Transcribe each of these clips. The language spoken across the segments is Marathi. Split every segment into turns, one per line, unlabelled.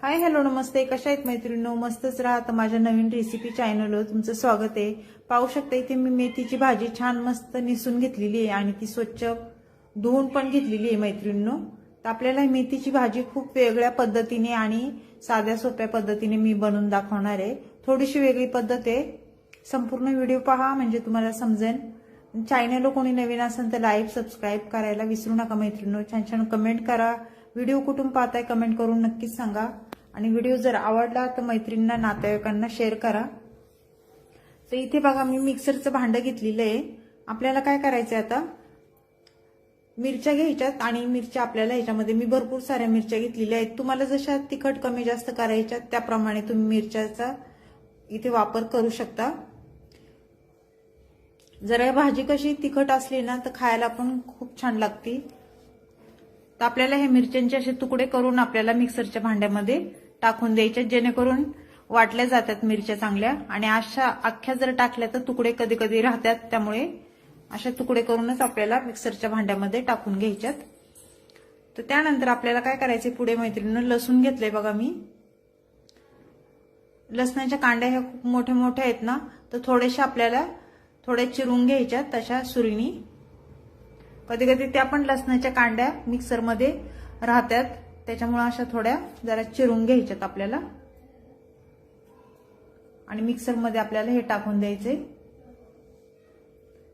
हाय हॅलो नमस्ते, कशा आहेत मैत्रिणींनो? मस्तच राहा. तर माझ्या नवीन रेसिपी चॅनलवर तुमचं स्वागत आहे. पाहू शकता इथे मी मेथीची भाजी छान मस्त निसून घेतलेली आहे आणि ती स्वच्छ धुवून पण घेतलेली आहे मैत्रिणींनो. तर आपल्याला ही मेथीची भाजी खूप वेगळ्या पद्धतीने आणि साध्या सोप्या पद्धतीने मी बनवून दाखवणार आहे. थोडीशी वेगळी पद्धत आहे. संपूर्ण व्हिडिओ पहा म्हणजे तुम्हाला समजेल. चॅनलला कोणी नवीन असेल तर लाईक सबस्क्राईब करायला विसरू नका मैत्रिणींनो. छान छान कमेंट करा. व्हिडिओ कुठून पाहताय कमेंट करून नक्कीच सांगा. आणि व्हिडिओ जर आवडला तर मैत्रिणींना नातेवाईकांना शेअर करा. तर इथे बघा मी मिक्सरचं भांडं घेतलेलं आहे. आपल्याला काय करायचं आता, मिरच्या घ्यायच्यात आणि मिरच्या आपल्याला ह्याच्यामध्ये मी भरपूर साऱ्या मिरच्या घेतलेल्या आहेत. तुम्हाला जशा तिखट कमी जास्त करायच्या त्याप्रमाणे तुम्ही मिरच्याचा इथे वापर करू शकता. जरा भाजी कशी तिखट असली ना तर खायला पण खूप छान लागते. तर आपल्याला हे मिरच्यांचे असे तुकडे करून आपल्याला मिक्सरच्या भांड्यामध्ये टाकून द्यायचे, जेणेकरून वाटल्या जातात मिरच्या चांगल्या. आणि अशा अख्ख्या जर टाकल्या तर तुकडे कधी कधी राहतात, त्यामुळे अशा तुकडे करूनच आपल्याला मिक्सरच्या भांड्यामध्ये टाकून घ्यायच्यात. तर त्यानंतर आपल्याला काय करायचे पुढे मैत्रिणींनो, लसूण घेतलंय बघा मी. लसणाच्या कांड्या ह्या खूप मोठ्या मोठ्या आहेत ना, तर थोड्याशा आपल्याला थोड्या चिरून घ्यायच्यात तशा सुरीनी. कधी कधी त्या पण लसणाच्या कांड्या मिक्सरमध्ये राहतात, त्याच्यामुळे अशा थोड्या जरा चिरून घ्यायच्यात आपल्याला. आणि मिक्सरमध्ये आपल्याला हे टाकून द्यायचे.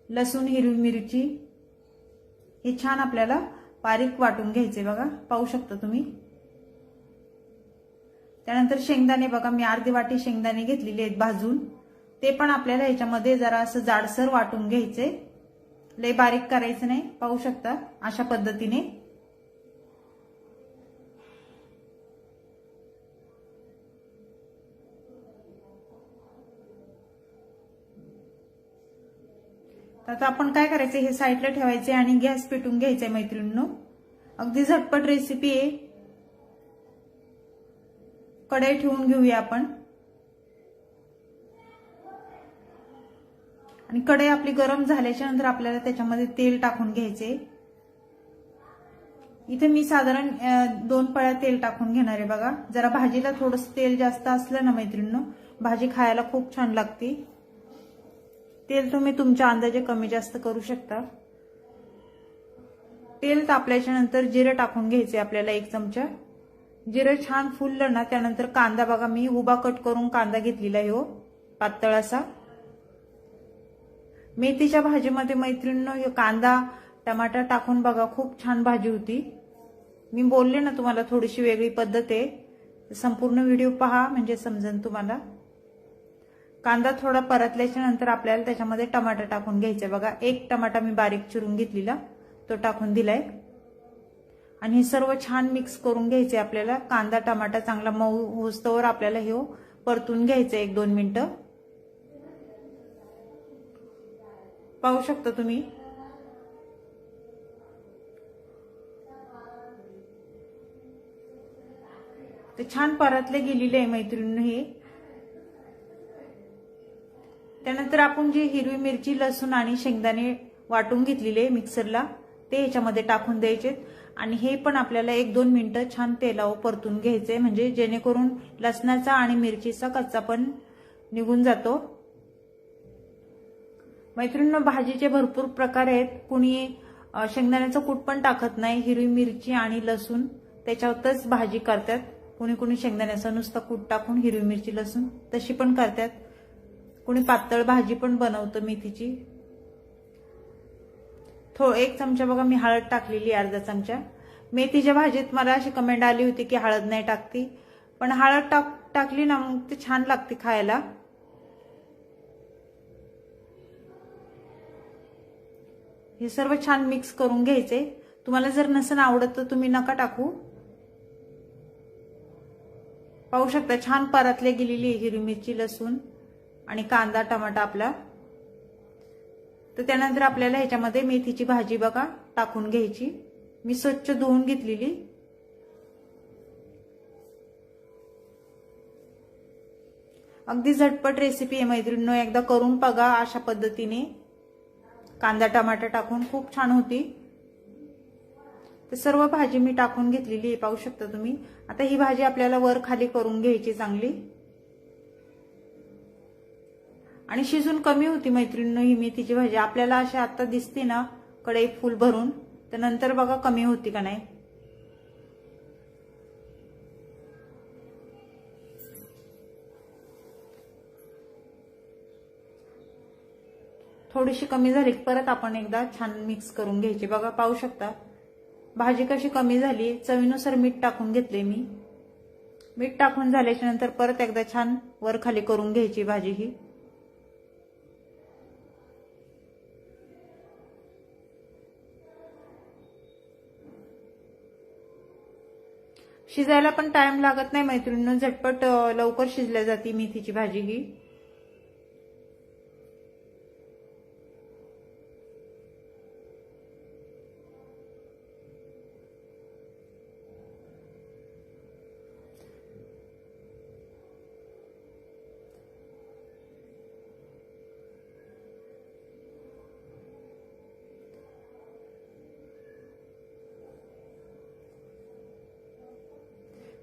लसूण, हिरवी मिरची हे छान आपल्याला बारीक वाटून घ्यायचे बघा, पाहू शकता तुम्ही. त्यानंतर शेंगदाणे बघा, मी अर्धी वाटी शेंगदाणे घेतलेले आहेत भाजून. ते पण आपल्याला ह्याच्यामध्ये जरा असं जाडसर वाटून घ्यायचे, लय बारीक करायचं नाही. पाहू शकता अशा पद्धतीने. आता आपण काय करायचं, हे साईडला ठेवायचे आणि गॅस पेटून घ्यायचंय मैत्रिणींनो. अगदी झटपट रेसिपी आहे. कढई ठेवून घेऊया आपण. आणि कढई आपली गरम झाल्याच्या नंतर आपल्याला त्याच्यामध्ये तेल टाकून घ्यायचे. इथे मी साधारण 2 पळ्या तेल टाकून घेणार आहे बघा. जरा भाजीला थोडंसं तेल जास्त असलं ना मैत्रिणींनो, भाजी खायला खूप छान लागते. तेल तुम्ही तुमच्या अंदाजे कमी जास्त करू शकता. तेल तापल्याच्या नंतर जिरे टाकून घ्यायचे आपल्याला 1 चमचा. जिरे छान फुललं ना, त्यानंतर कांदा बघा, मी उभा कट करून कांदा घेतलेला आहे हो, पातळ असा. मेथीच्या भाजीमध्ये मैत्रिणींनो हे कांदा टमाटर टाकून बघा, खूप छान भाजी होती. मी बोलले ना तुम्हाला थोडीशी वेगळी पद्धत आहे. संपूर्ण व्हिडिओ पहा म्हणजे समजेल तुम्हाला. कांदा थोडा परतल्याच्या नंतर आपल्याला त्याच्यामध्ये टमाटर टाकून घ्यायचे बघा. 1 टमाटा मी बारीक चिरून घेतलेला, तो टाकून दिलाय. आणि हे सर्व छान मिक्स करून घ्यायचे आपल्याला. कांदा टमाटा चांगला मऊ होस्तवर आपल्याला हे परतून घ्यायचं 1-2 मिनिटं. पाहू शकता तुम्ही. ते छान परतले गेलेले आहे मैत्रिणींनो हे. त्यानंतर आपण जी हिरवी मिरची, लसूण आणि शेंगदाणे वाटून घेतलेले मिक्सरला, ते ह्याच्यामध्ये टाकून द्यायचे. आणि हे पण आपल्याला 1-2 मिनिटं छान तेलावर परतून घ्यायचे, म्हणजे जेणेकरून लसणाचा आणि मिरचीचा कच्चा पण निघून जातो. मैत्रिणींनो भाजीचे भरपूर प्रकार आहेत. कुणी शेंगदाण्याचं कूट पण टाकत नाही, हिरवी मिरची आणि लसूण त्याच्यावरच भाजी करतात. कुणी कुणी शेंगदाण्याचं नुसतं कूट टाकून हिरवी मिरची लसूण तशी पण करतात. कुणी पातळ भाजी पण बनवतं मेथीची. 1 चमचा बघा मी हळद टाकलेली, अर्धा चमचा. मेथीच्या भाजीत मला अशी कमेंट आली होती की हळद नाही टाकती, पण हळद टाकली ना मग ते छान लागते खायला. हे सर्व छान मिक्स करून घ्यायचे. तुम्हाला जर नसेल आवडत तर तुम्ही नका टाकू. पाहू शकता छान परतले गेलेली हिरवी मिरची, लसूण आणि कांदा टमाटा आपला. तर त्यानंतर आपल्याला ह्याच्यामध्ये मेथीची भाजी बघा टाकून घ्यायची. मी स्वच्छ धुवून घेतलेली. अगदी झटपट रेसिपी आहे मैत्रिणींनो, एकदा करून बघा अशा पद्धतीने. कांदा टमाटर टाकून खूप छान होती. तर सर्व भाजी मी टाकून घेतलेली आहे, पाहू शकता तुम्ही। आता ही भाजी आपल्याला वर खाली करून घ्यायची चांगली, आणि शिजून कमी होती मैत्रिणींनो ही मेथीची भाजी। आपल्याला अशी आता दिसते ना कढई फुल भरून, तर नंतर बघा कमी होती का नाही। थोडीशी कमी झाली परत आपण एकदा छान मिक्स करून घ्यायची। बघा पाहू शकता भाजी कशी कमी झाली। चवीनुसार मीठ टाकून घेतले मी। मीठ टाकून झाल्याच्या नंतर परत एकदा छान वर खाली करून घ्यायची भाजी ही। शिजायला पण टाइम लागत नाही मैत्रिणींनो, झटपट लवकर शिजल्या जाते मेथीची भाजी ही।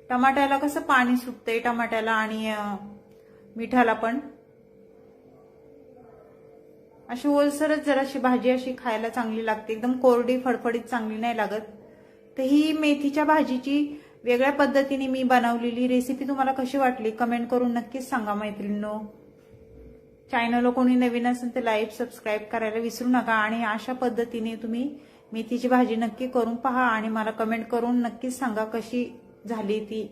टमाट्याला कसं पाणी सुटतंय, टमाट्याला आणि मिठाला पण। अशी ओलसरच जराशी भाजी अशी खायला चांगली लागते, एकदम कोरडी फडफडीत चांगली नाही लागत। तर ही मेथीच्या भाजीची वेगळ्या पद्धतीने मी बनवलेली रेसिपी तुम्हाला कशी वाटली कमेंट करून नक्कीच सांगा मैत्रिणींनो। चॅनलला कोणी नवीन असेल तर लाईक सबस्क्राईब करायला विसरू नका, आणि अशा पद्धतीने तुम्ही मेथीची भाजी नक्की करून पहा आणि मला कमेंट करून नक्कीच सांगा कशी झाली ती।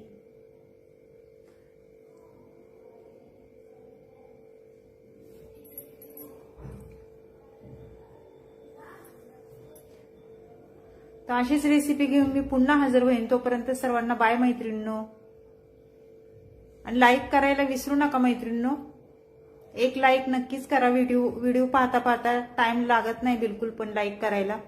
तर अशीच रेसिपी घेऊन मी पुन्हा हजर होईन, तोपर्यंत सर्वांना बाय मैत्रिणींनो। आणि लाईक करायला विसरू नका मैत्रिणींनो, एक लाईक नक्कीच करा। व्हिडिओ पाहता पाहता टाइम लागत नाही बिलकुल पण लाईक करायला।